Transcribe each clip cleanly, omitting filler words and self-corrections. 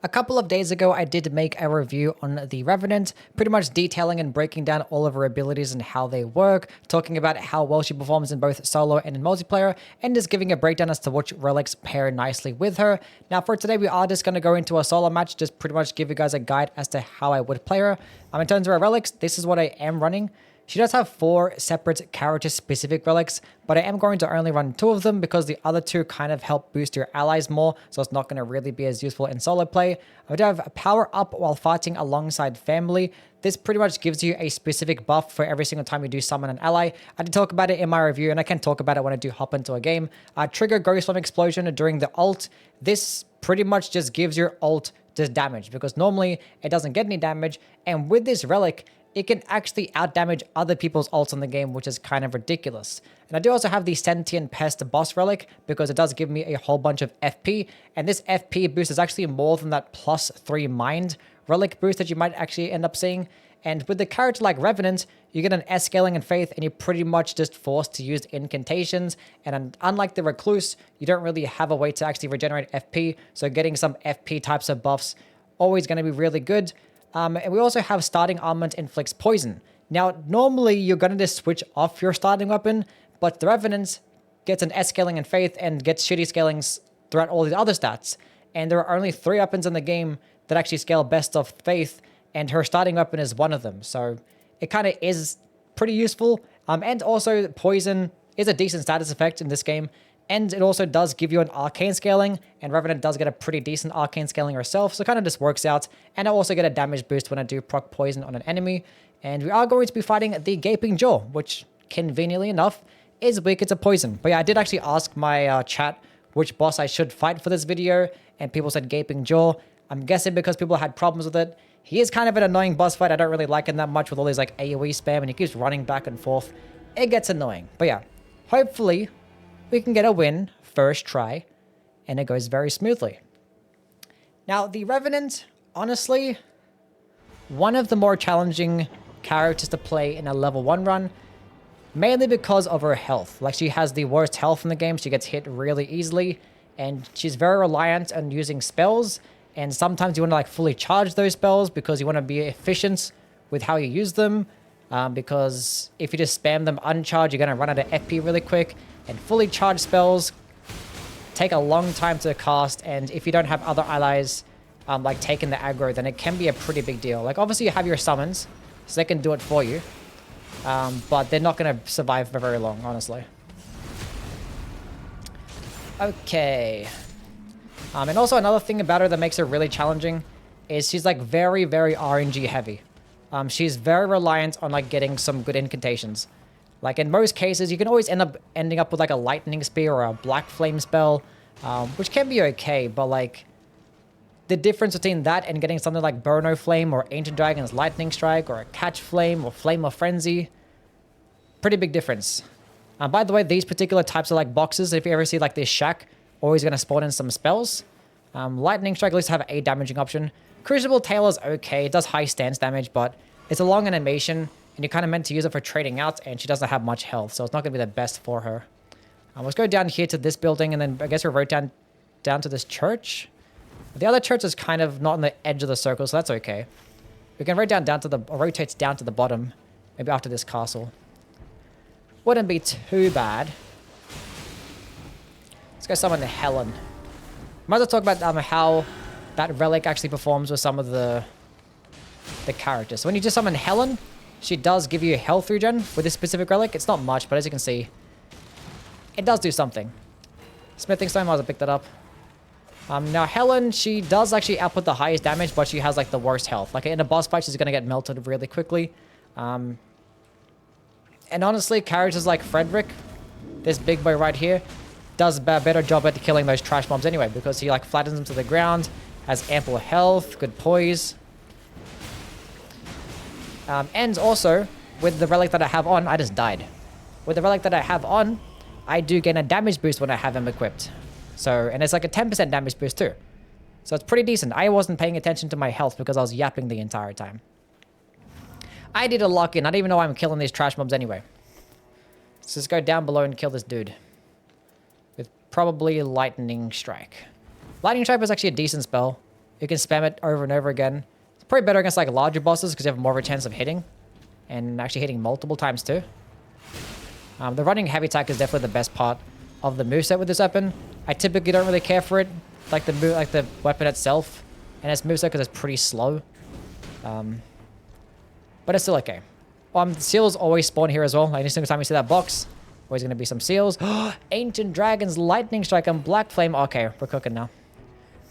A couple of days ago, I did make a review on the Revenant, pretty much detailing and breaking down all of her abilities and how they work, talking about how well she performs in both solo and in multiplayer, and just giving a breakdown as to which relics pair nicely with her. Now for today, we are just going to go into a solo match, just pretty much give you guys a guide as to how I would play her. In terms of her relics, this is what I am running. She does have 4 separate character-specific relics, but I am going to only run 2 of them because the other 2 kind of help boost your allies more, so it's not going to really be as useful in solo play. I do have Power Up while fighting alongside family. This pretty much gives you a specific buff for every single time you do summon an ally. I did talk about it in my review, and I can talk about it when I do hop into a game. Trigger Ghost Flame Explosion during the ult. This pretty much just gives your ult just damage, because normally it doesn't get any damage, and with this relic, it can actually outdamage other people's ults in the game, which is kind of ridiculous. And I do also have the Sentient Pest Boss Relic, because it does give me a whole bunch of FP, and this FP boost is actually more than that +3 Mind Relic boost that you might actually end up seeing. And with the character like Revenant, you get an S scaling in Faith, and you're pretty much just forced to use incantations, and unlike the Recluse, you don't really have a way to actually regenerate FP, so getting some FP types of buffs always going to be really good. And we also have Starting Armament Inflicts Poison. Now, normally you're going to just switch off your starting weapon, but the Revenant gets an S scaling in Faith and gets shitty scalings throughout all the other stats. And there are only 3 weapons in the game that actually scale best of Faith, and her starting weapon is one of them. So it kind of is pretty useful. And also Poison is a decent status effect in this game. And it also does give you an arcane scaling, and Revenant does get a pretty decent arcane scaling herself, so it kind of just works out. And I also get a damage boost when I do proc poison on an enemy. And we are going to be fighting the Gaping Jaw, which conveniently enough is weaker to poison. But yeah, I did actually ask my chat which boss I should fight for this video, and people said Gaping Jaw. I'm guessing because people had problems with it. He is kind of an annoying boss fight. I don't really like him that much with all his like AoE spam, and he keeps running back and forth. It gets annoying. But yeah, hopefully we can get a win first try, and it goes very smoothly. Now, the Revenant, honestly, one of the more challenging characters to play in a level 1 run, mainly because of her health. Like, she has the worst health in the game. She gets hit really easily, and she's very reliant on using spells, and sometimes you want to like fully charge those spells because you want to be efficient with how you use them, because if you just spam them uncharged, you're going to run out of FP really quick. And fully charged spells take a long time to cast, and if you don't have other allies like taking the aggro, then it can be a pretty big deal. Like, obviously you have your summons, so they can do it for you, but they're not going to survive for very long, honestly. Okay. And also another thing about her that makes her really challenging is she's like very, very RNG heavy. She's very reliant on like getting some good incantations. Like, in most cases, you can always ending up with like a lightning spear or a black flame spell, which can be okay, but like the difference between that and getting something like Burno Flame or Ancient Dragon's Lightning Strike or a Catch Flame or Flame of Frenzy, pretty big difference. By the way, these particular types of like boxes, if you ever see like this shack, always going to spawn in some spells. Lightning Strike at least have a damaging option. Crucible Tail is okay, it does high stance damage, but it's a long animation, and you're kind of meant to use it for trading out, and she doesn't have much health, so it's not going to be the best for her. Let's go down here to this building, and then I guess we'll rotate down to this church. The other church is kind of not on the edge of the circle, so that's okay. We can rotate down to the bottom, maybe after this castle. Wouldn't be too bad. Let's go summon the Helen. Might as well talk about how that relic actually performs with some of the characters. So when you just summon Helen, she does give you a health regen with this specific relic. It's not much, but as you can see, it does do something. Smithing Stone, might as well pick that up. Now Helen, she does actually output the highest damage, but she has like the worst health. Like in a boss fight, she's going to get melted really quickly. And honestly, characters like Frederick, this big boy right here, does a better job at killing those trash mobs anyway, because he like flattens them to the ground, has ample health, good poise. And also, with the relic that I have on, I just died. With the relic that I have on, I do gain a damage boost when I have him equipped. So, and it's like a 10% damage boost too. So it's pretty decent. I wasn't paying attention to my health because I was yapping the entire time. I did a lock-in. I don't even know why I'm killing these trash mobs anyway. Let's just go down below and kill this dude. With probably Lightning Strike. Lightning Strike was actually a decent spell. You can spam it over and over again. It's probably better against like larger bosses because you have more of a chance of hitting. And actually hitting multiple times too. The running heavy attack is definitely the best part of the moveset with this weapon. I typically don't really care for it, like the weapon itself. And its moveset because it's pretty slow. But it's still okay. Seals always spawn here as well. Any single time you see that box, always going to be some seals. Ancient Dragons, Lightning Strike, and Black Flame. Okay, we're cooking now.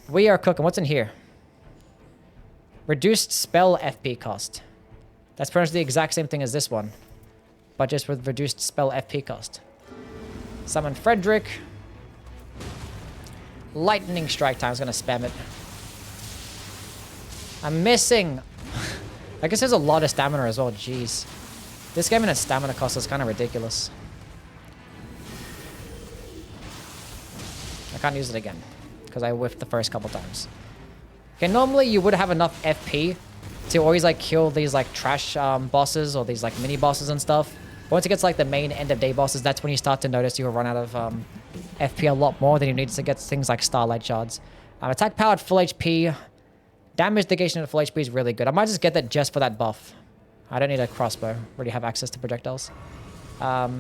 We are cooking. What's in here? Reduced spell FP cost. That's pretty much the exact same thing as this one, but just with reduced spell FP cost. Summon Frederick. Lightning Strike time. I was going to spam it. I'm missing. I guess there's a lot of stamina as well. Jeez. This game and its stamina cost is kind of ridiculous. I can't use it again because I whiffed the first couple times. Okay, normally you would have enough FP to always like kill these like trash bosses or these like mini bosses and stuff. But once it gets like the main end of day bosses, that's when you start to notice you'll run out of FP a lot more than you need to get things like Starlight Shards. Attack power at full HP. Damage negation at full HP is really good. I might just get that just for that buff. I don't need a crossbow. Already have access to projectiles. Yeah,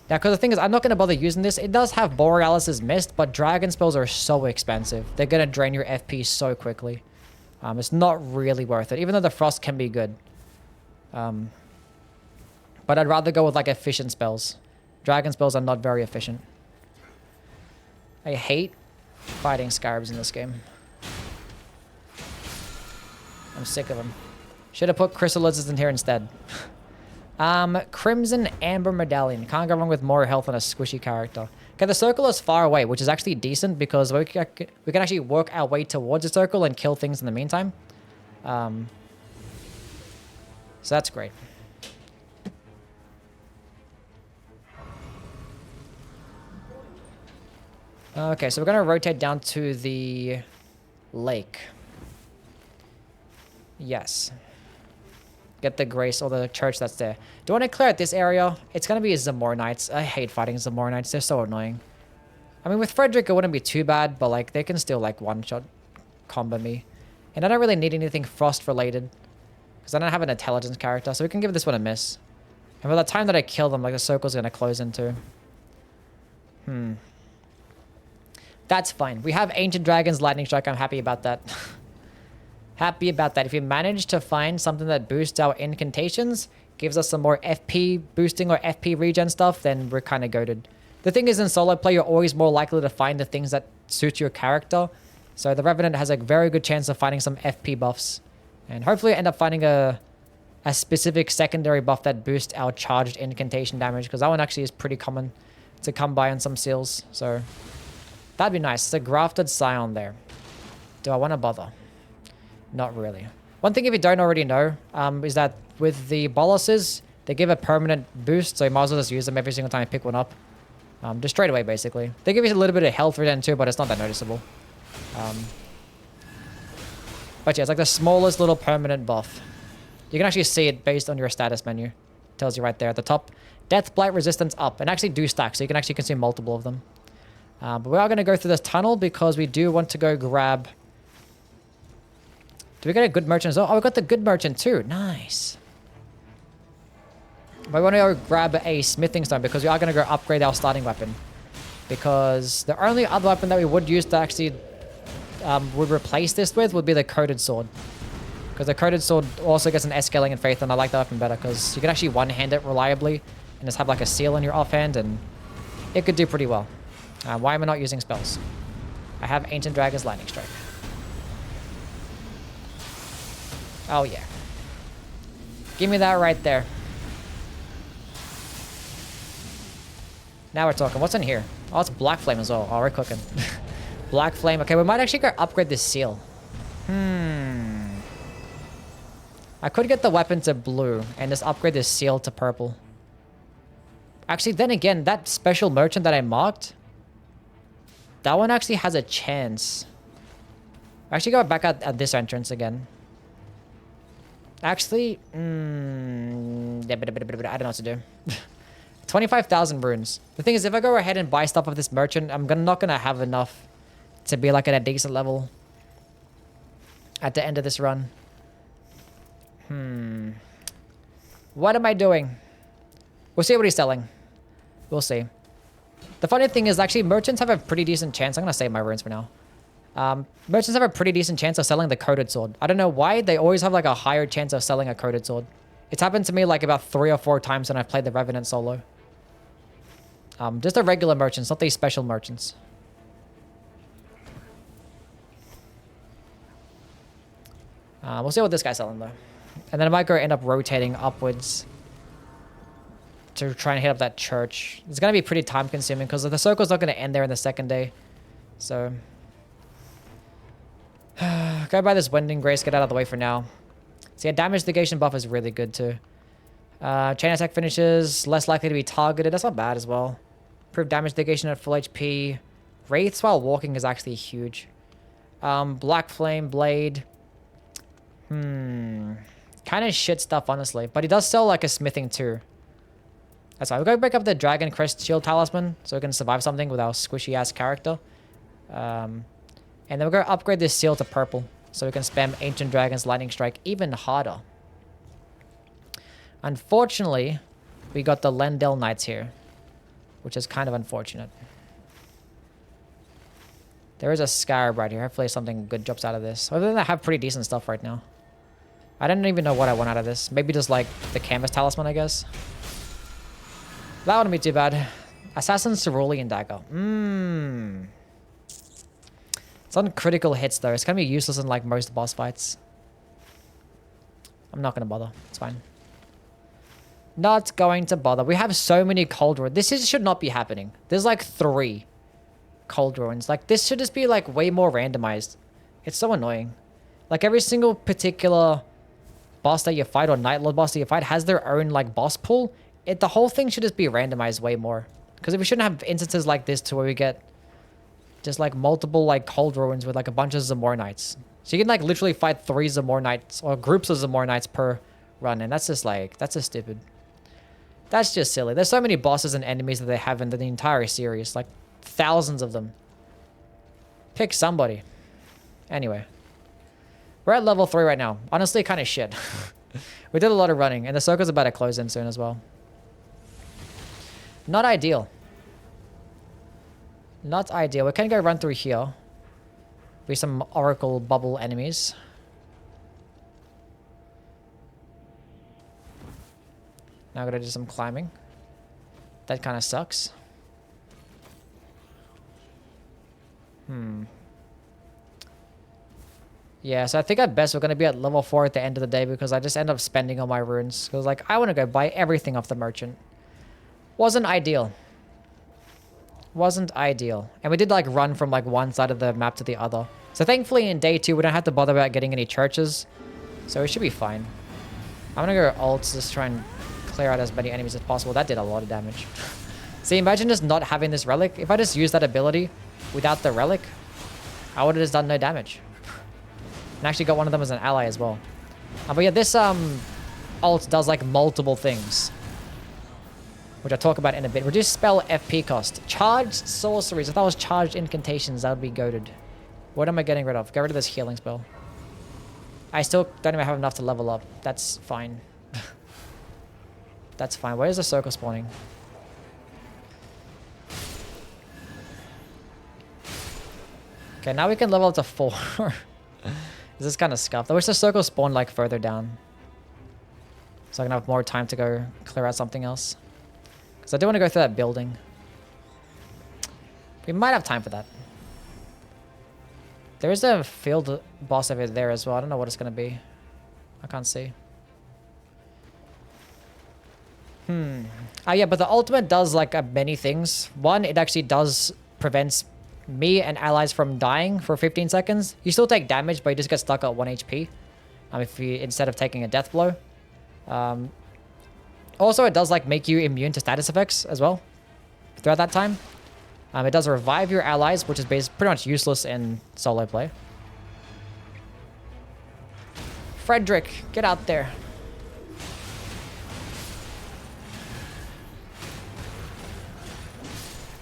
because the thing is, I'm not going to bother using this. It does have Borealis's Mist, but dragon spells are so expensive. They're going to drain your FP so quickly. It's not really worth it, even though the Frost can be good. But I'd rather go with like efficient spells. Dragon spells are not very efficient. I hate fighting scarabs in this game. I'm sick of them. Should have put chrysalids in here instead. Crimson Amber Medallion. Can't go wrong with more health on a squishy character. Okay, the circle is far away, which is actually decent because we can actually work our way towards the circle and kill things in the meantime. So that's great. Okay, so we're going to rotate down to the lake. Yes. Get the grace or the church that's there. Do you want to clear out this area? It's going to be Zamor Knights. I hate fighting Zamor Knights. They're so annoying. I mean, with Frederick, it wouldn't be too bad, but like they can still like one-shot combo me. And I don't really need anything frost related because I don't have an intelligence character, so we can give this one a miss. And by the time that I kill them, like the circle's going to close into. That's fine. We have Ancient Dragons, Lightning Strike. I'm happy about that. Happy about that. If you manage to find something that boosts our incantations, gives us some more FP boosting or FP regen stuff, then we're kind of goated. The thing is, in solo play, you're always more likely to find the things that suit your character. So the Revenant has a very good chance of finding some FP buffs. And hopefully end up finding a specific secondary buff that boosts our charged incantation damage, because that one actually is pretty common to come by on some seals. So that'd be nice. It's a grafted scion there. Do I want to bother? Not really. One thing if you don't already know is that with the boluses, they give a permanent boost, so you might as well just use them every single time you pick one up. Just straight away, basically. They give you a little bit of health regen too, but it's not that noticeable. But yeah, it's like the smallest little permanent buff. You can actually see it based on your status menu. Tells you right there at the top. Death, Blight, Resistance up. And actually do stack, so you can actually consume multiple of them. But we are going to go through this tunnel because we do want to go grab... Do we get a good merchant as well? Oh, we got the good merchant too. Nice. But we want to go grab a smithing stone because we are going to go upgrade our starting weapon. Because the only other weapon that we would use to actually would replace this with would be the coated sword. Because the coated sword also gets an S-scaling in faith, and I like that weapon better because you can actually one-hand it reliably and just have like a seal in your offhand, and it could do pretty well. Why am I not using spells? I have Ancient Dragon's Lightning Strike. Oh yeah. Give me that right there. Now we're talking. What's in here? Oh, it's Black Flame as well. Oh, we're cooking. Black Flame. Okay, we might actually go upgrade this seal. I could get the weapon to blue and just upgrade this seal to purple. Actually, then again, that special merchant that I marked, that one actually has a chance. Actually, go back at this entrance again. Actually, I don't know what to do. 25,000 runes. The thing is, if I go ahead and buy stuff of this merchant, I'm not gonna have enough to be like at a decent level at the end of this run. What am I doing? We'll see what he's selling. We'll see. The funny thing is, actually, merchants have a pretty decent chance. I'm going to save my runes for now. Merchants have a pretty decent chance of selling the coated sword. I don't know why. They always have like a higher chance of selling a coated sword. It's happened to me like about 3 or 4 times when I've played the Revenant solo. Just the regular merchants, not these special merchants. We'll see what this guy's selling though. And then I might go end up rotating upwards to try and hit up that church. It's going to be pretty time consuming because the circle's not going to end there in the second day. So go by this Wending Grace, get out of the way for now. So yeah, damage negation buff is really good too. Chain attack finishes, less likely to be targeted. That's not bad as well. Improved damage negation at full HP. Wraiths while walking is actually huge. Black Flame Blade. Kind of shit stuff, honestly. But he does sell like a smithing too. That's why we'll go pick up the Dragon Crest Shield Talisman so we can survive something with our squishy ass character. And then we're going to upgrade this seal to purple so we can spam Ancient Dragon's Lightning Strike even harder. Unfortunately, we got the Lendel Knights here, which is kind of unfortunate. There is a Scarab right here. Hopefully something good drops out of this. Other than that, I have pretty decent stuff right now. I don't even know what I want out of this. Maybe just like the Canvas Talisman, I guess. That wouldn't be too bad. Assassin's Cerulean Dagger. It's on critical hits though. It's going to be useless in like most boss fights. I'm not going to bother. It's fine. Not going to bother. We have so many cold ruins. This should not be happening. There's like 3 cold ruins. Like this should just be like way more randomized. It's so annoying. Like every single particular boss that you fight or Night Lord boss that you fight has their own like boss pool. The whole thing should just be randomized way more. Because we shouldn't have instances like this to where we get just like multiple like cold ruins with like a bunch of Zamor Knights. So you can like literally fight 3 Zamor Knights or groups of Zamor Knights per run. And that's just like, that's just stupid. That's just silly. There's so many bosses and enemies that they have in the entire series. Like thousands of them. Pick somebody. Anyway. We're at level 3 right now. Honestly, kind of shit. We did a lot of running. And the circle's about to close in soon as well. Not ideal. Not ideal. We can go run through here. Be some Oracle bubble enemies. Now I'm gonna do some climbing. That kind of sucks. Yeah, so I think at best we're gonna be at level 4 at the end of the day because I just end up spending all my runes. Because like I want to go buy everything off the merchant. Wasn't ideal. Wasn't ideal. And we did like run from like one side of the map to the other. So thankfully in day 2 we don't have to bother about getting any churches. So we should be fine. I'm gonna go ult to just try and clear out as many enemies as possible. That did a lot of damage. See, imagine just not having this relic. If I just used that ability without the relic, I would have just done no damage. And actually got one of them as an ally as well. But yeah, this ult does like multiple things, which I'll talk about in a bit. Reduce spell FP cost. Charged sorceries. If that was charged incantations, that would be goated. What am I getting rid of? Get rid of this healing spell. I still don't even have enough to level up. That's fine. That's fine. Where's the circle spawning? Okay, now we can level up to 4. This is kind of scuffed. I wish the circle spawned like further down, so I can have more time to go clear out something else. Because I do want to go through that building. We might have time for that. There is a field boss over there as well. I don't know what it's going to be. I can't see. Yeah, but the ultimate does like many things. One, it actually does prevents me and allies from dying for 15 seconds. You still take damage, but you just get stuck at 1 HP. If you instead of taking a death blow. Also, it does like make you immune to status effects as well throughout that time. It does revive your allies, which is pretty much useless in solo play. Frederick, get out there.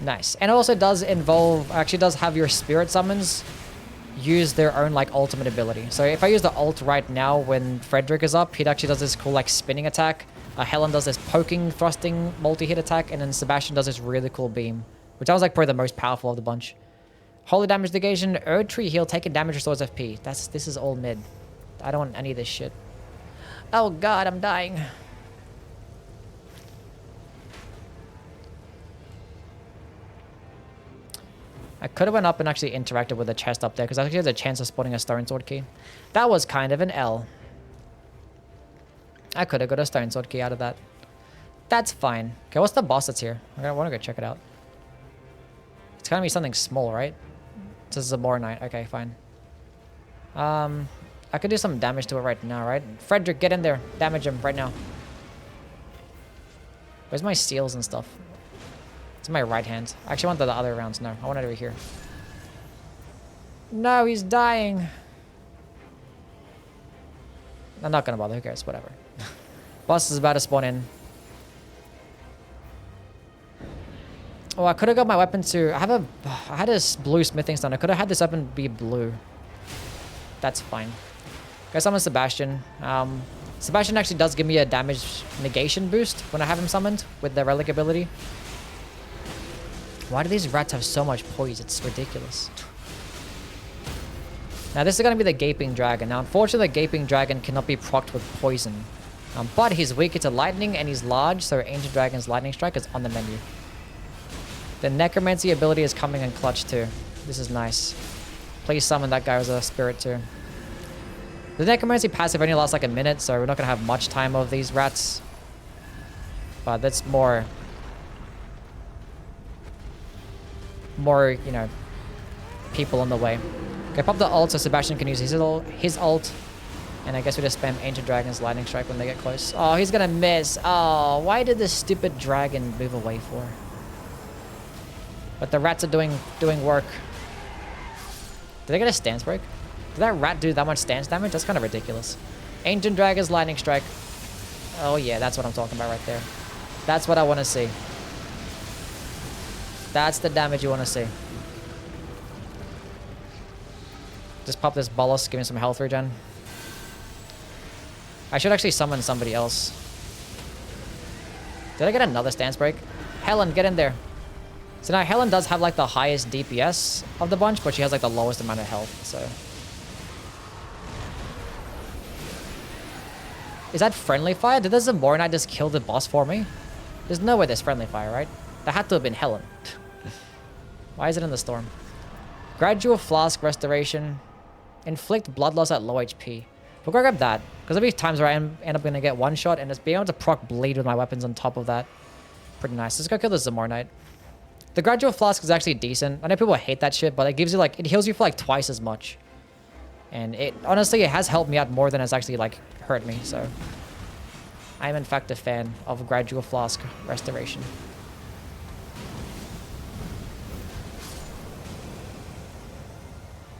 Nice. And it also does involve, actually does have your spirit summons use their own like ultimate ability. So if I use the ult right now when Frederick is up, he actually does this cool like spinning attack. Helen does this poking, thrusting, multi-hit attack, and then Sebastian does this really cool beam, which I was like probably the most powerful of the bunch. Holy damage negation, Erd Tree heal, taking damage restores FP. This is all mid. I don't want any of this shit. Oh god, I'm dying. I could have went up and actually interacted with the chest up there, because I actually had a chance of spotting a Stone Sword key. That was kind of an L. I could have got a Stone Sword key out of that. That's fine. Okay, what's the boss that's here? I want to go check it out. It's gonna be something small, right? This is a Knight. Okay, fine. I could do some damage to it right now, right? Frederick, get in there. Damage him right now. Where's my seals and stuff? It's in my right hand. I actually want the other rounds. No, I want it over here. No, he's dying. I'm not gonna bother. Who cares? Whatever. Boss is about to spawn in. Oh, I could have got my weapon to... I had this blue smithing stone. I could have had this weapon be blue. That's fine. Okay, summon Sebastian. Sebastian actually does give me a damage negation boost when I have him summoned with the relic ability. Why do these rats have so much poise? It's ridiculous. Now this is going to be the Gaping Dragon. Now unfortunately the Gaping Dragon cannot be procced with poison. But he's weaker to lightning and he's large, so Ancient Dragon's Lightning Strike is on the menu. The Necromancy ability is coming in clutch too. This is nice. Please summon that guy as a spirit too. The Necromancy passive only lasts like a minute, so we're not going to have much time of these rats. But that's more, you know, people on the way. Okay, pop the ult so Sebastian can use his ult. And I guess we just spam Ancient Dragon's Lightning Strike when they get close. Oh, he's gonna miss. Oh, why did this stupid dragon move away for? But the rats are doing work. Did I get a stance break? Did that rat do that much stance damage? That's kind of ridiculous. Ancient Dragon's Lightning Strike. Oh yeah, that's what I'm talking about right there. That's what I want to see. That's the damage you want to see. Just pop this bolus, give me some health regen. I should actually summon somebody else. Did I get another stance break? Helen, get in there. So now Helen does have like the highest DPS of the bunch, but she has like the lowest amount of health, so. Is that friendly fire? Did the Zamornite just kill the boss for me? There's no way there's friendly fire, right? That had to have been Helen. Why is it in the storm? Gradual Flask Restoration. Inflict blood loss at low HP. We're gonna grab that, because there'll be times where I end up gonna get one shot, and just being able to proc bleed with my weapons on top of that. Pretty nice. Let's go kill the Zamornite. The Gradual Flask is actually decent. I know people hate that shit, but it gives you like, it heals you for like twice as much. And it, honestly, it has helped me out more than it's actually like hurt me, so. I am in fact a fan of Gradual Flask Restoration.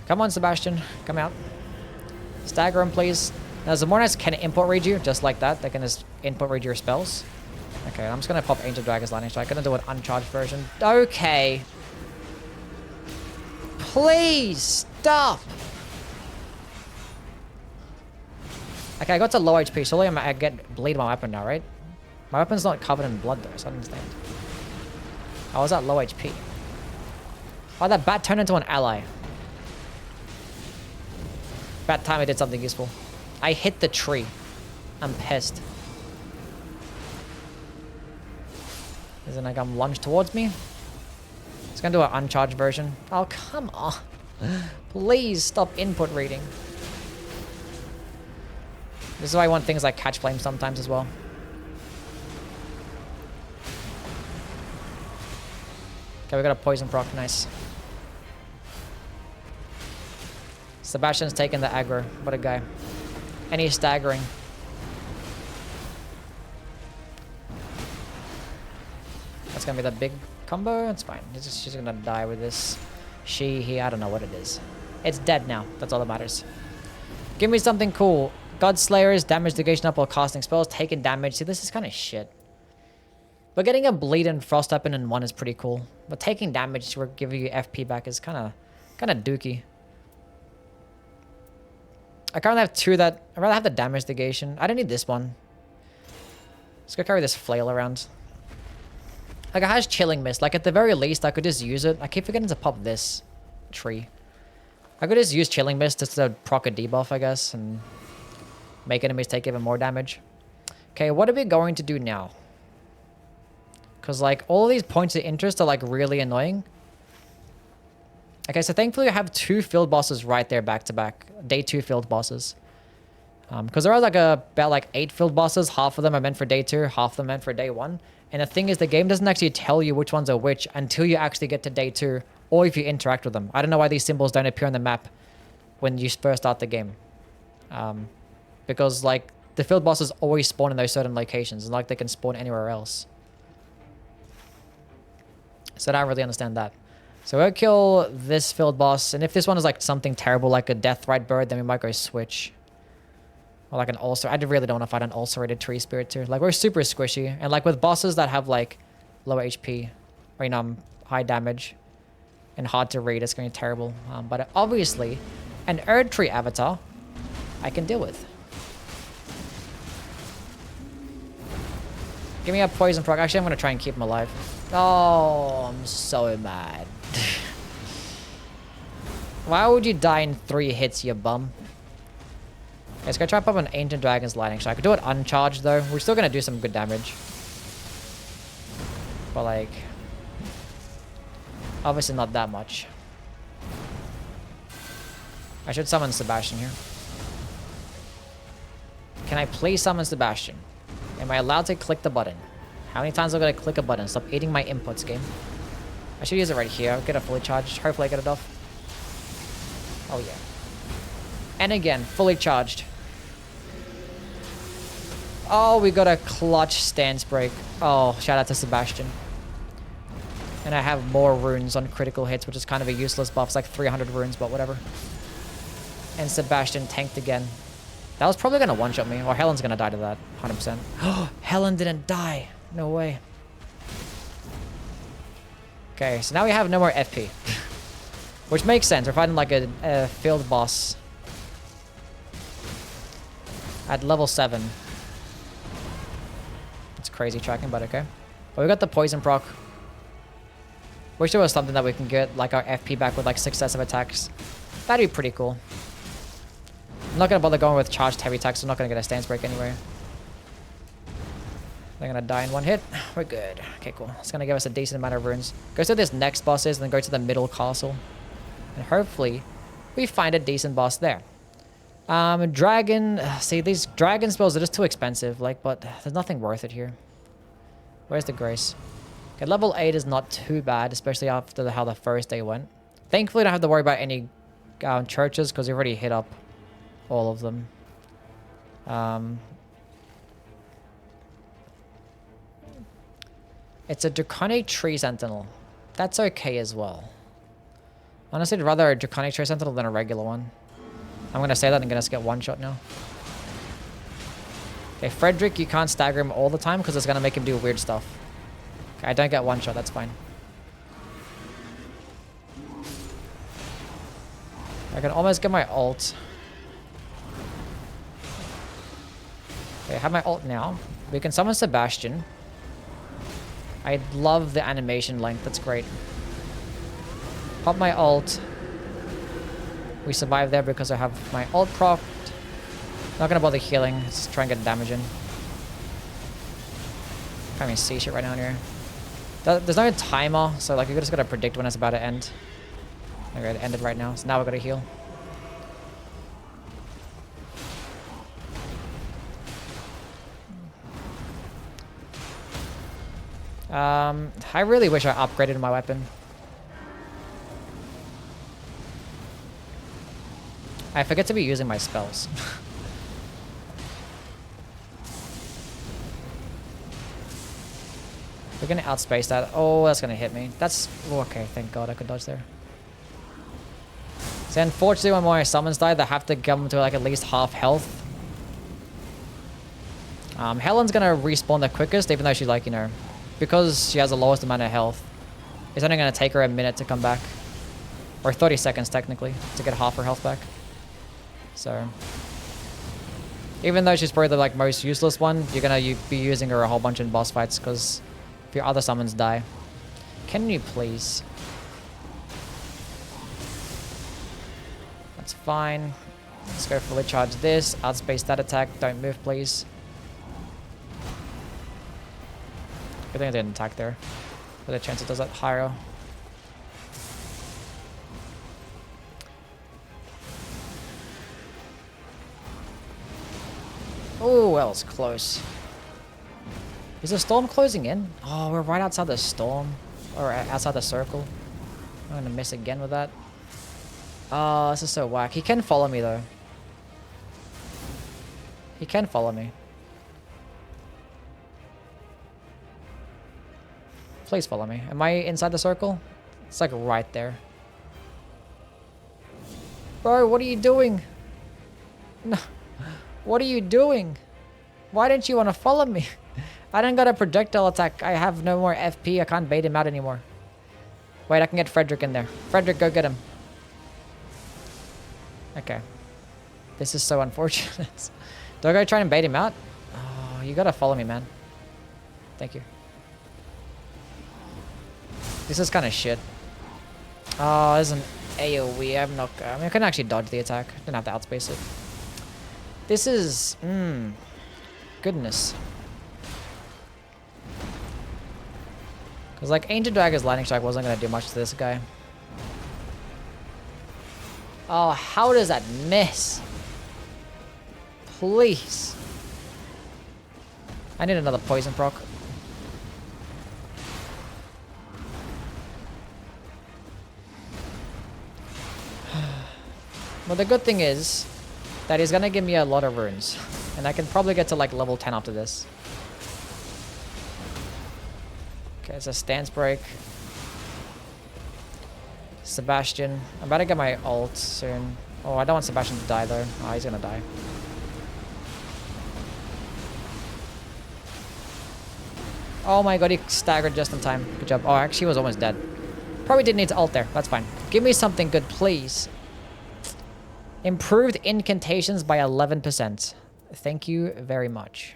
Come on, Sebastian. Come out. Stagger him, please. Now, Zamornites can input read you, just like that. They can just input read your spells. Okay, I'm just going to pop Ancient Dragon's Lightning Strike. I'm going to do an uncharged version. Okay. Please, stop. Okay, I got to low HP. Surely I get bleed my weapon now, right? My weapon's not covered in blood, though, so I don't understand. I was at low HP. Oh, that bat turned into an ally. Bad time I did something useful. I hit the tree. I'm pissed. Isn't like I'm lunged towards me? It's gonna do an uncharged version. Oh, come on. Please stop input reading. This is why I want things like catch flame sometimes as well. Okay, we got a poison proc. Nice. Sebastian's taking the aggro. What a guy. And he's staggering. That's gonna be the big combo. It's fine. She's gonna die with this. He, I don't know what it is. It's dead now. That's all that matters. Give me something cool. God Slayers, damage negation up while casting spells, taking damage. See, this is kind of shit. But getting a bleed and frost weapon in one is pretty cool. But taking damage to give you FP back is kind of dooky. I currently have two that... I'd rather have the damage negation. I don't need this one. Let's go carry this flail around. Like, it has chilling mist. Like, at the very least, I could just use it. I keep forgetting to pop this tree. I could just use chilling mist just to proc a debuff, I guess, and make enemies take even more damage. Okay, what are we going to do now? Because, like, all of these points of interest are, like, really annoying. Okay, so thankfully I have 2 field bosses right there back to back. Day 2 field bosses. Because there are, like, about 8 field bosses. Half of them are meant for day 2, half of them meant for day 1. And the thing is, the game doesn't actually tell you which ones are which until you actually get to day 2, or if you interact with them. I don't know why these symbols don't appear on the map when you first start the game. Because, like, the field bosses always spawn in those certain locations, and, like, they can spawn anywhere else. So I don't really understand that. So we'll kill this field boss, and if this one is, like, something terrible, like a Deathrite bird, then we might go switch. Or, like, an ulcer. I really don't want to fight an ulcerated tree spirit, too. Like, we're super squishy. And, like, with bosses that have, like, low HP, or, you know, high damage, and hard to read, it's going to be terrible. But obviously, an Erd Tree avatar, I can deal with. Give me a poison proc. Actually, I'm going to try and keep him alive. Oh, I'm so mad. Why would you die in 3 hits, you bum? Okay, let's go try pop an Ancient Dragon's Lightning Strike. I could do it uncharged, though. We're still going to do some good damage. But, like... obviously not that much. I should summon Sebastian here. Can I please summon Sebastian? Am I allowed to click the button? How many times am I going to click a button? Stop eating my inputs, game. I should use it right here. I'll get it fully charged. Hopefully I get it off. Oh, yeah. And again, fully charged. Oh, we got a clutch stance break. Oh, shout out to Sebastian. And I have more runes on critical hits, which is kind of a useless buff. It's like 300 runes, but whatever. And Sebastian tanked again. That was probably going to one-shot me. Or Helen's going to die to that. 100%. Oh, Helen didn't die. No way. Okay, so now we have no more FP. Which makes sense. We're fighting like a field boss. At level 7. It's crazy tracking, but okay. But we got the poison proc. Wish there was something that we can get like our FP back with like successive attacks. That'd be pretty cool. I'm not gonna bother going with charged heavy attacks. So I'm not gonna get a stance break anyway. They're gonna die in 1 hit. We're good. Okay, cool. It's gonna give us a decent amount of runes. Go to this next boss is, and then go to the middle castle. And hopefully, we find a decent boss there. Dragon. See, these dragon spells are just too expensive. Like, but there's nothing worth it here. Where's the grace? Okay, level 8 is not too bad, especially after how the first day went. Thankfully, I don't have to worry about any churches because we already hit up all of them. It's a Draconic Tree Sentinel. That's okay as well. Honestly, I'd rather a Draconic Tree Sentinel than a regular one. I'm going to say that and going to get one shot now. Okay, Frederick, you can't stagger him all the time because it's going to make him do weird stuff. Okay, I don't get one shot. That's fine. I can almost get my ult. Okay, I have my ult now. We can summon Sebastian. I love the animation length. That's great. Pop my ult. We survive there because I have my ult procced. Not gonna bother healing. Just try and get damage in. Can't even see shit right now in here. There's no timer, so like you just gotta predict when it's about to end. Okay, it ended right now, so now we're gonna heal. I really wish I upgraded my weapon. I forget to be using my spells. We're gonna outspace that. Oh, that's gonna hit me. That's... oh, okay, thank God I could dodge there. So unfortunately, when my summons die, they have to come to like at least half health. Helen's gonna respawn the quickest, even though she's like, you know, because she has the lowest amount of health, it's only going to take her a minute to come back. Or 30 seconds, technically, to get half her health back. So, even though she's probably the like most useless one, you're going to be using her a whole bunch in boss fights because if your other summons die. Can you please? That's fine. Let's go fully charge this. Outspace that attack. Don't move, please. I think I didn't attack there. But the chance it does that higher. Oh, that was close. Is the storm closing in? Oh, we're right outside the storm. Or outside the circle. I'm gonna miss again with that. Oh, this is so whack. He can follow me though. He can follow me. Please follow me. Am I inside the circle? It's like right there. Bro, what are you doing? No. What are you doing? Why didn't you want to follow me? I didn't got a projectile attack. I have no more FP. I can't bait him out anymore. Wait, I can get Frederick in there. Frederick, go get him. Okay. This is so unfortunate. Do I go try and bait him out? Oh, you gotta follow me, man. Thank you. This is kind of shit. Oh, there's an AoE. I'm not... I mean, I couldn't actually dodge the attack. Didn't have to outspace it. This is... goodness. Because, like, Ancient Dagger's Lightning Strike wasn't going to do much to this guy. Oh, how does that miss? Please. I need another poison proc. Well, the good thing is that he's gonna give me a lot of runes, and I can probably get to like level 10 after this. Okay, it's a stance break. Sebastian. I'm about to get my ult soon. Oh, I don't want Sebastian to die though. Oh, he's gonna die. Oh my god, he staggered just in time. Good job. Oh, actually he was almost dead. Probably didn't need to ult there. That's fine. Give me something good, please. Improved incantations by 11%. Thank you very much.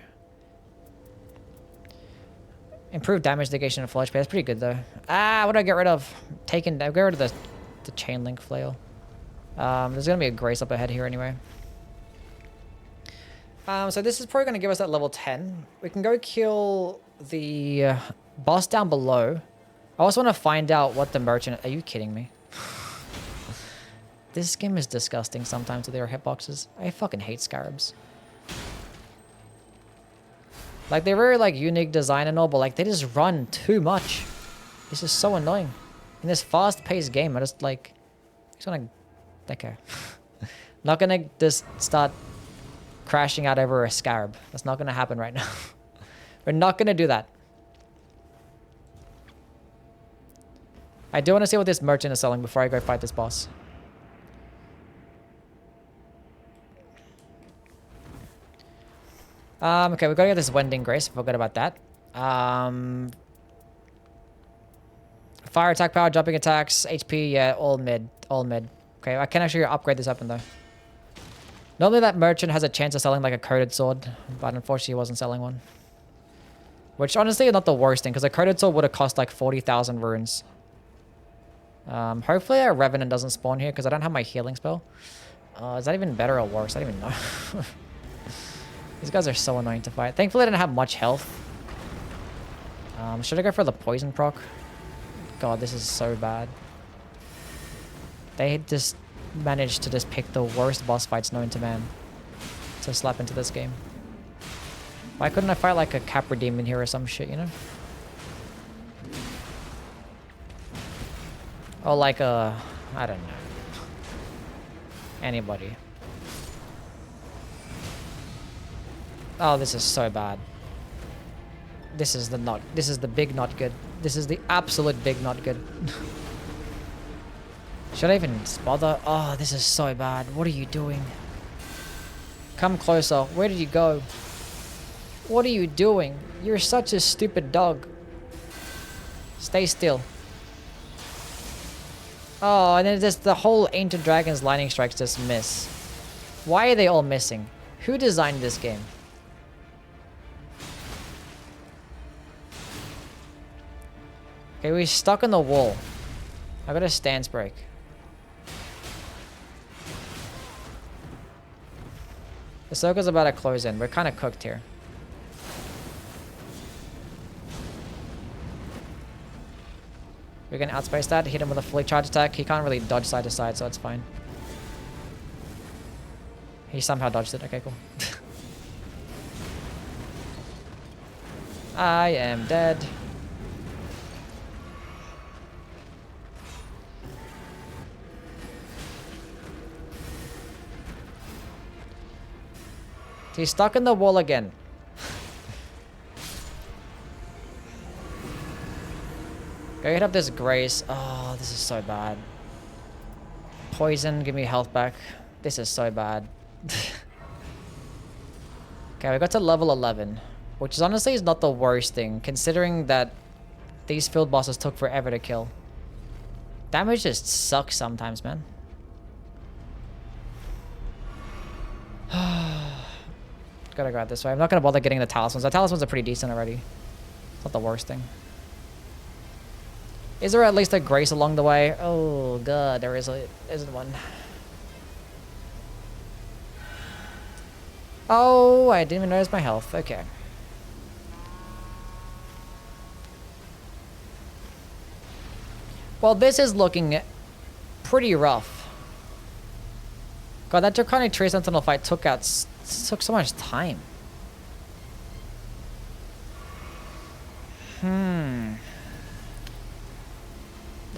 Improved damage negation and flash. That's pretty good though. Ah, what do I get rid of? I'll get rid of the chain link flail. There's gonna be a grace up ahead here anyway. So this is probably gonna give us that level 10. We can go kill the boss down below. I also want to find out what the merchant... Are you kidding me? This game is disgusting sometimes with their hitboxes. I fucking hate scarabs. Like, they're very, like, unique design and all, but, like, they just run too much. This is so annoying. In this fast-paced game, I just, like... I just wanna... Okay. Not gonna just start crashing out over a scarab. That's not gonna happen right now. We're not gonna do that. I do want to see what this merchant is selling before I go fight this boss. Okay, we gotta get this Wending Grace. Forgot about that. Fire attack power, jumping attacks, HP, yeah, all mid. All mid. Okay, I can actually upgrade this weapon though. Normally that merchant has a chance of selling like a coated sword, but unfortunately he wasn't selling one. Which honestly is not the worst thing, because a coated sword would have cost like 40,000 runes. Hopefully a Revenant doesn't spawn here, because I don't have my healing spell. Is that even better or worse? I don't even know. These guys are so annoying to fight. Thankfully I didn't have much health. Should I go for the poison proc? God, this is so bad. They just managed to just pick the worst boss fights known to man to slap into this game. Why couldn't I fight like a Capra Demon here or some shit, you know? Or like a... I don't know. Anybody. Oh, this is so bad. This is the big not good. This is the absolute big not good. Should I even bother? Oh, this is so bad. What are you doing? Come closer. Where did you go? What are you doing? You're such a stupid dog. Stay still. Oh, and then just the whole Ancient Dragon's lightning strikes just miss. Why are they all missing? Who designed this game? Okay, we're stuck on the wall. I got a stance break. The circle's about to close in. We're kind of cooked here. We can outspace that, hit him with a fully charged attack. He can't really dodge side to side, so it's fine. He somehow dodged it. Okay, cool. I am dead. He's stuck in the wall again. Go hit up this Grace. Oh, this is so bad. Poison, give me health back. This is so bad. Okay, we got to level 11. Which is honestly is not the worst thing, considering that these field bosses took forever to kill. Damage just sucks sometimes, man. Gotta go out this way. I'm not gonna bother getting the talismans. The talismans are pretty decent already. It's not the worst thing. Is there at least a Grace along the way? Oh god, there isn't one. Oh, I didn't even notice my health. Okay. Well, this is looking pretty rough. God, that Draconic Tree Sentinel fight took so much time.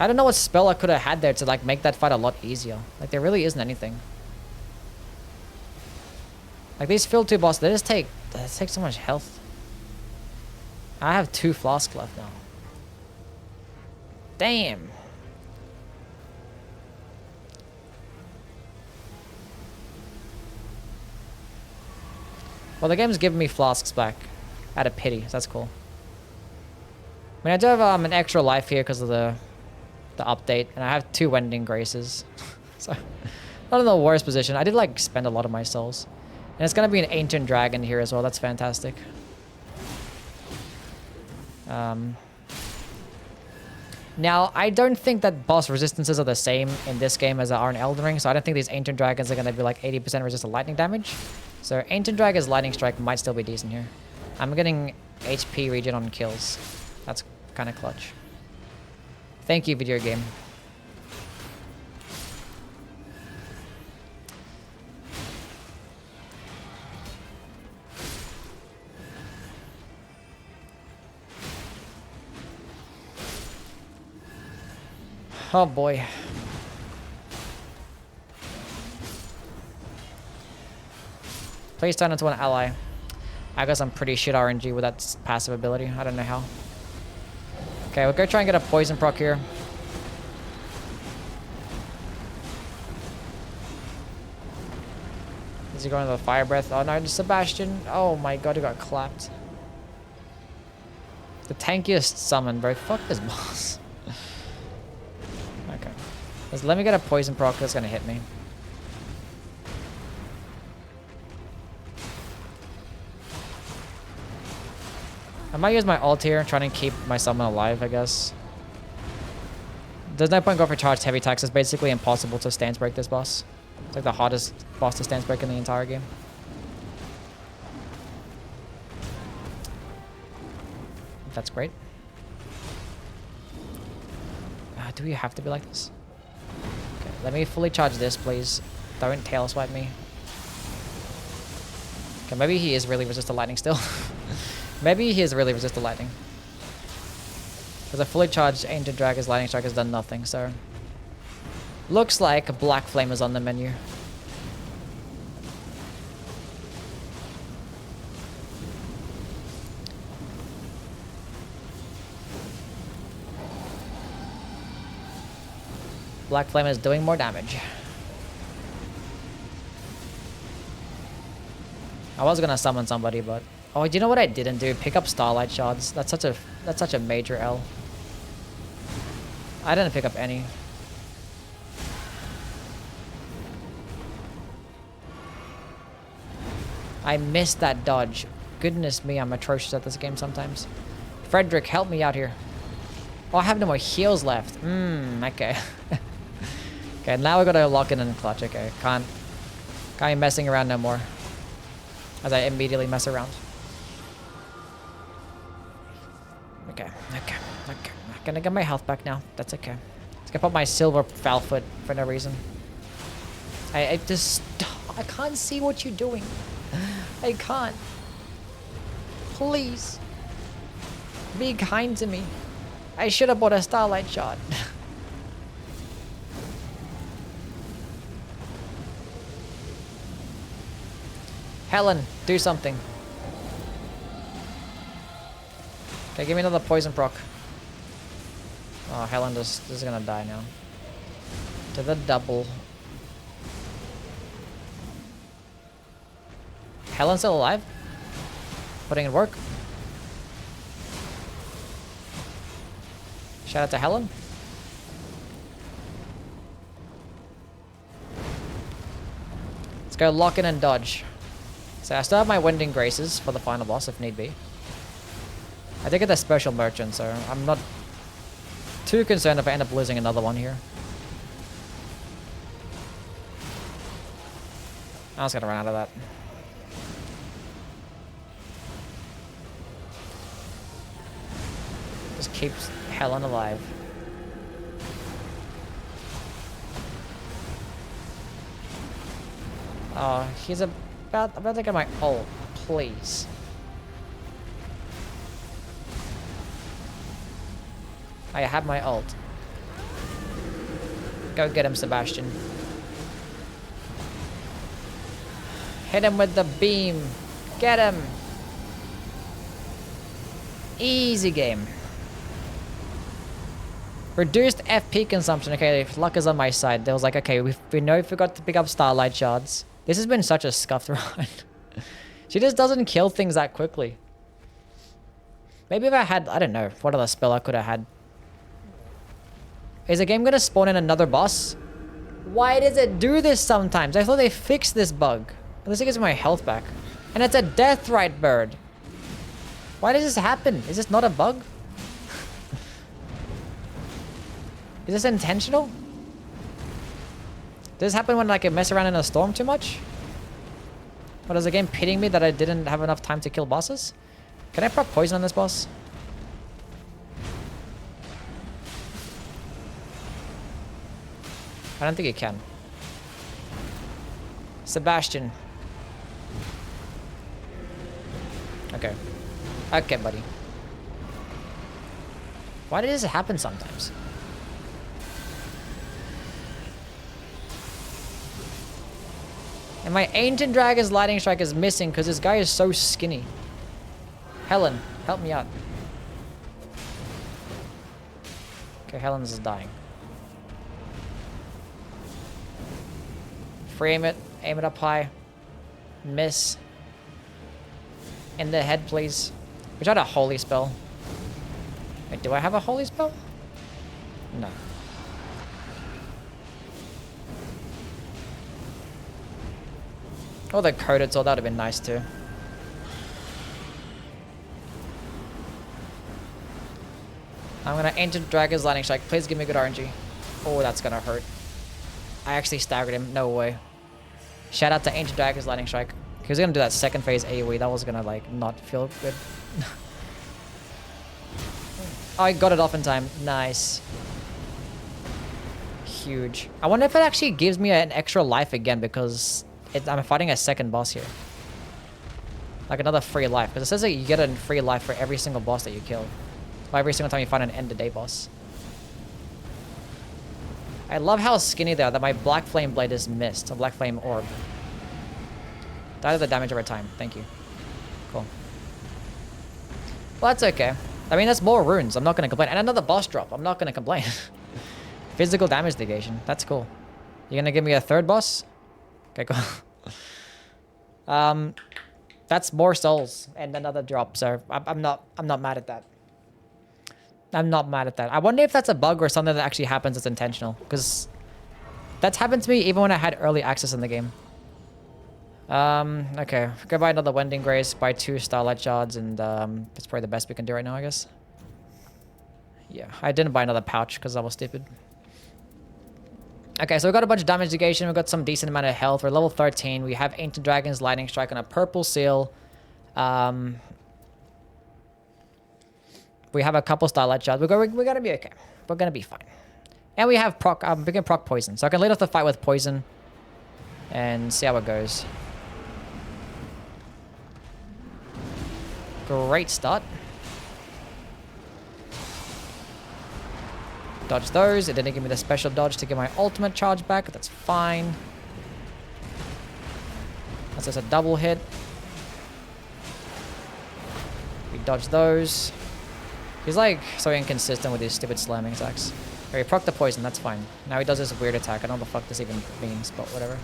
I don't know what spell I could have had there to like make that fight a lot easier. Like there really isn't anything. Like these field 2 bosses, they just take so much health. I have 2 flasks left now. Damn. Well, the game's giving me flasks back. Out of pity, so that's cool. I mean, I do have an extra life here because of the update, and I have 2 Wending Graces. So, not in the worst position. I did like spend a lot of my souls. And it's gonna be an Ancient Dragon here as well. That's fantastic. Now, I don't think that boss resistances are the same in this game as they are in Elden Ring, so I don't think these Ancient Dragons are gonna be like 80% resist to lightning damage. So Ancient Dragon's Lightning Strike might still be decent here. I'm getting HP regen on kills. That's kind of clutch. Thank you, video game. Oh boy. Please turn into an ally. I guess I'm pretty shit RNG with that passive ability. I don't know how. Okay, we'll go try and get a poison proc here. Is he going to the fire breath? Oh no, Sebastian. Oh my god, he got clapped. The tankiest summon, bro. Fuck this boss. Okay. Let me get a poison proc that's gonna hit me. I might use my ult here, trying to keep my summon alive, I guess. There's no point going for charged heavy attacks. It's basically impossible to stance break this boss. It's like the hardest boss to stance break in the entire game. That's great. Do we have to be like this? Okay, let me fully charge this, please. Don't tail swipe me. Okay, maybe he is really resistant to lightning still. Maybe he is really resistant to lightning. Because a fully charged Ancient Dragon's Lightning Strike has done nothing, so... Looks like a Black Flame is on the menu. Black Flame is doing more damage. I was gonna summon somebody, but... Oh, do you know what I didn't do? Pick up Starlight Shards. That's such a major L. I didn't pick up any. I missed that dodge. Goodness me, I'm atrocious at this game sometimes. Frederick, help me out here. Oh, I have no more heals left. Okay. Okay, now we gotta lock in and clutch. Okay, can't be messing around no more. As I immediately mess around. Okay. I'm gonna get my health back now. That's okay. Let's get put my silver foul foot for no reason. I can't see what you're doing. I can't. Please. Be kind to me. I should have bought a starlight shot. Helen, do something. Okay, give me another poison proc. Oh, Helen is gonna die now. To the double. Helen's still alive? Putting in work? Shout out to Helen. Let's go lock in and dodge. So I still have my Winding Graces for the final boss if need be. I did get the special merchant, so I'm not too concerned if I end up losing another one here. I was gonna run out of that. Just keeps Helen alive. Oh, he's about to get my ult, please. I have my ult. Go get him, Sebastian. Hit him with the beam. Get him. Easy game. Reduced FP consumption. Okay, if luck is on my side. They was like, okay, we know we forgot to pick up starlight shards. This has been such a scuffed run. She just doesn't kill things that quickly. Maybe if I had, I don't know, what other spell I could have had. Is the game gonna spawn in another boss? Why does it do this sometimes? I thought they fixed this bug. At least it gives me my health back. And it's a deathrite bird. Why does this happen? Is this not a bug? Is this intentional? Does this happen when like I mess around in a storm too much? Or is the game pitying me that I didn't have enough time to kill bosses? Can I prop poison on this boss? I don't think you can. Sebastian. Okay. Okay, buddy. Why does this happen sometimes? And my Ancient Dragon's Lightning Strike is missing because this guy is so skinny. Helen, help me out. Okay, Helen's is dying. Frame it, aim it up high. Miss. In the head, please. We tried a holy spell. Wait, do I have a holy spell? No. Oh, the coded sword, that would have been nice too. I'm gonna Ancient Dragon's Lightning Strike. Please give me good RNG. Oh, that's gonna hurt. I actually staggered him. No way. Shout out to Ancient Dragon's Lightning Strike. He was gonna do that second phase AoE. That was gonna like not feel good. Oh, I got it off in time. Nice. Huge. I wonder if it actually gives me an extra life again because I'm fighting a second boss here. Like another free life. Because it says that you get a free life for every single boss that you kill. Or every single time you find an end of day boss. I love how skinny they are, that my Black Flame Blade is missed. A Black Flame Orb. Die to the damage over time. Thank you. Cool. Well, that's okay. I mean, that's more runes. I'm not going to complain. And another boss drop. I'm not going to complain. Physical damage negation. That's cool. You going to give me a third boss? Okay, cool. That's more souls and another drop. So I'm not mad at that. I'm not mad at that. I wonder if that's a bug or something that actually happens that's intentional. Because that's happened to me even when I had early access in the game. Okay. Go buy another Wending Grace, buy 2 Starlight Shards, and that's probably the best we can do right now, I guess. Yeah, I didn't buy another pouch because I was stupid. Okay, so we got a bunch of damage negation. We got some decent amount of health. We're level 13. We have Ancient Dragon's Lightning Strike on a purple seal. We have a couple Starlight Shards. We're gonna be okay. We're gonna be fine. And we have proc. We can proc poison, so I can lead off the fight with poison, and see how it goes. Great start. Dodge those. It didn't give me the special dodge to get my ultimate charge back. That's fine. That's just a double hit. We dodge those. He's like so inconsistent with his stupid slamming attacks. Okay, he proc the poison. That's fine. Now he does this weird attack. I don't know what the fuck this even means, but whatever.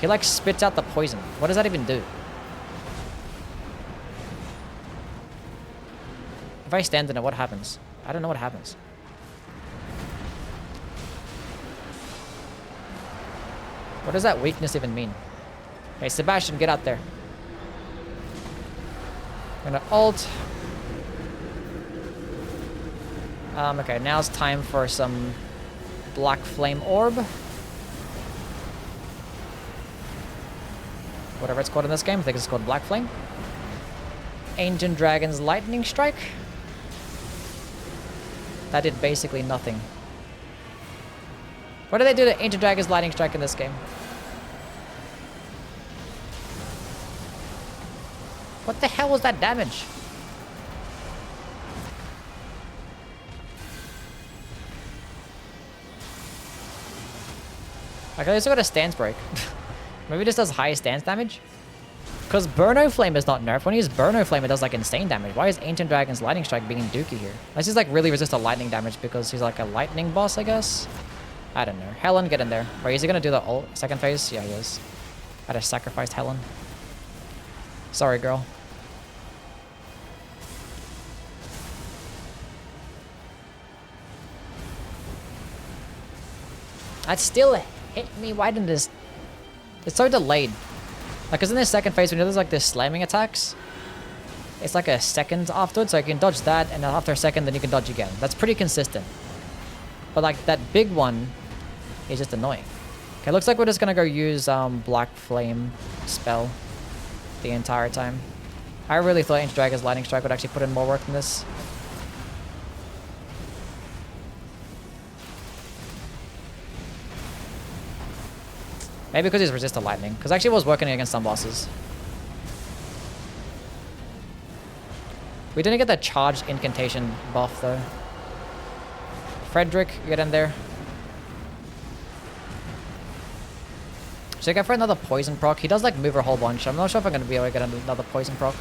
He like spits out the poison. What does that even do? If I stand in it, what happens? I don't know what happens. What does that weakness even mean? Hey, Sebastian, get out there. I'm gonna ult. Okay, now it's time for some Black Flame Orb. Whatever it's called in this game. I think it's called Black Flame. Ancient Dragon's Lightning Strike. That did basically nothing. What do they do to Ancient Dragon's Lightning Strike in this game? What the hell was that damage? Like, I also got a stance break. Maybe this does high stance damage? Because Burno Flame is not nerfed. When you use Burno Flame, it does like insane damage. Why is Ancient Dragon's Lightning Strike being dookie here? Let's just like really resist the lightning damage because he's like a lightning boss, I guess? I don't know. Helen, get in there. Wait, is he gonna do the ult second phase? Yeah, he is. I just sacrificed Helen. Sorry, girl. That still hit me. Why didn't this... It's so delayed. Like, because in this second phase, when there's like this slamming attacks, it's like a second afterwards, so you can dodge that, and then after a second, then you can dodge again. That's pretty consistent. But like, that big one is just annoying. Okay, looks like we're just gonna go use Black Flame spell the entire time. I really thought Ancient Dragon's Lightning Strike would actually put in more work than this. Maybe because he's resistant lightning. Because actually it was working against some bosses. We didn't get the charged incantation buff though. Frederick, get in there. Should I go for another poison proc? He does like move a whole bunch. I'm not sure if I'm going to be able to get another poison proc.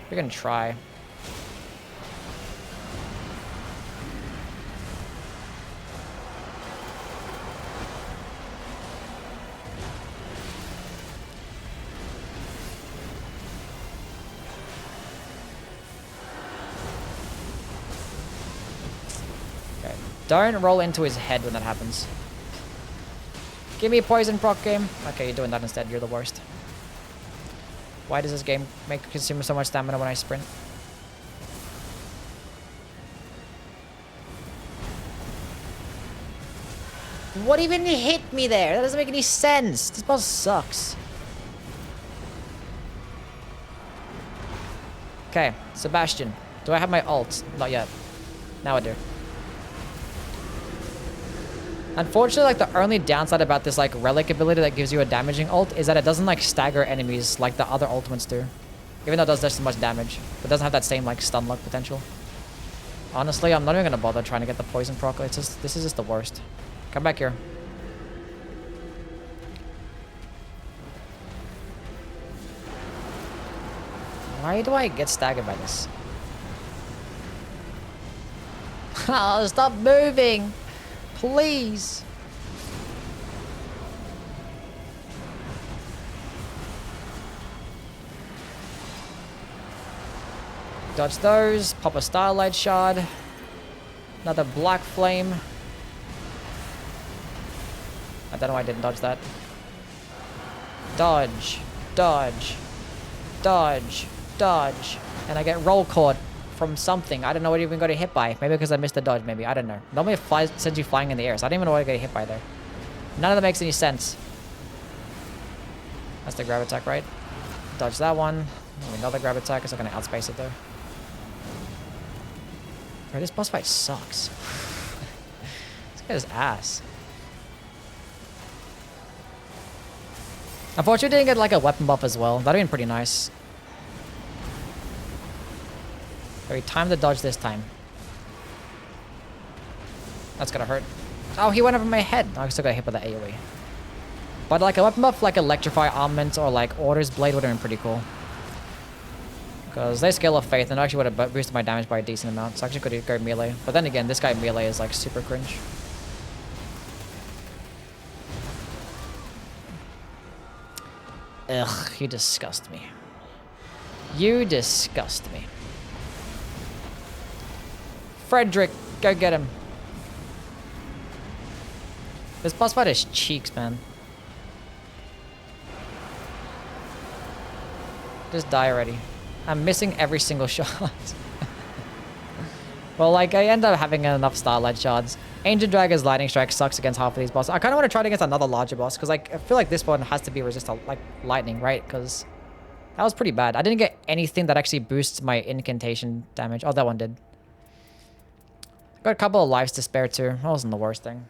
We're going to try. Don't roll into his head when that happens. Give me a poison proc game. Okay, you're doing that instead. You're the worst. Why does this game consume so much stamina when I sprint? What even hit me there? That doesn't make any sense. This boss sucks. Okay, Sebastian. Do I have my ult? Not yet. Now I do. Unfortunately, like the only downside about this like relic ability that gives you a damaging ult is that it doesn't like stagger enemies like the other ultimates do. Even though it does just as much damage. But it doesn't have that same like stun luck potential. Honestly, I'm not even gonna bother trying to get the poison proc. It's just, this is just the worst. Come back here. Why do I get staggered by this? Oh, stop moving! Please! Dodge those. Pop a Starlight Shard. Another Black Flame. I don't know why I didn't dodge that. Dodge. Dodge. Dodge. Dodge. And I get roll caught from something. I don't know what even got hit by. Maybe because I missed the dodge, maybe. I don't know. Normally it sends you flying in the air, so I don't even know what I got hit by there. None of that makes any sense. That's the grab attack, right? Dodge that one. Another grab attack. It's not going to outspace it, though. Bro, this boss fight sucks. This guy's ass. Unfortunately, didn't get like a weapon buff as well. That'd have been pretty nice. Very time to dodge this time. That's gonna hurt. Oh, he went over my head. I still got hit by the AoE. But like a weapon buff, like Electrify Armament or like Order's Blade would have been pretty cool. Because they scale of faith and I actually would have boosted my damage by a decent amount. So I actually could go melee. But then again, this guy melee is like super cringe. Ugh, you disgust me. You disgust me. Frederick, go get him. This boss fight is cheeks, man. Just die already. I'm missing every single shot. Well, like, I end up having enough Starlight Shards. Ancient Dragon's Lightning Strike sucks against half of these bosses. I kind of want to try it against another larger boss, because like, I feel like this one has to be resistant, like, lightning, right? Because that was pretty bad. I didn't get anything that actually boosts my incantation damage. Oh, that one did. Got a couple of lives to spare, too. That wasn't the worst thing.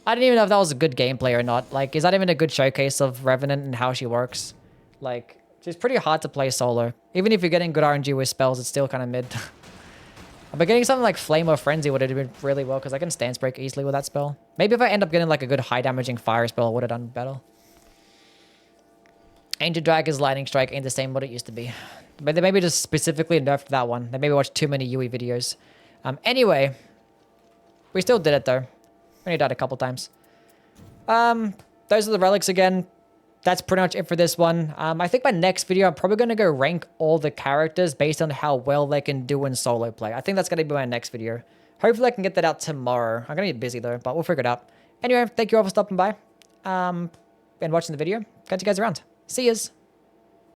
I didn't even know if that was a good gameplay or not. Like, is that even a good showcase of Revenant and how she works? Like, she's pretty hard to play solo. Even if you're getting good RNG with spells, it's still kind of mid. But getting something like Flame or Frenzy would have been really well, because I can stance break easily with that spell. Maybe if I end up getting like a good high damaging fire spell, I would have done better. Ancient Dragon's Lightning Strike ain't the same what it used to be. But they maybe just specifically nerfed that one. They maybe watched too many Yui videos. Anyway, we still did it though. We only died a couple times. Those are the relics again. That's pretty much it for this one. I think my next video, I'm probably going to go rank all the characters based on how well they can do in solo play. I think that's going to be my next video. Hopefully I can get that out tomorrow. I'm going to be busy though, but we'll figure it out. Anyway, thank you all for stopping by and watching the video. Catch you guys around. See yous.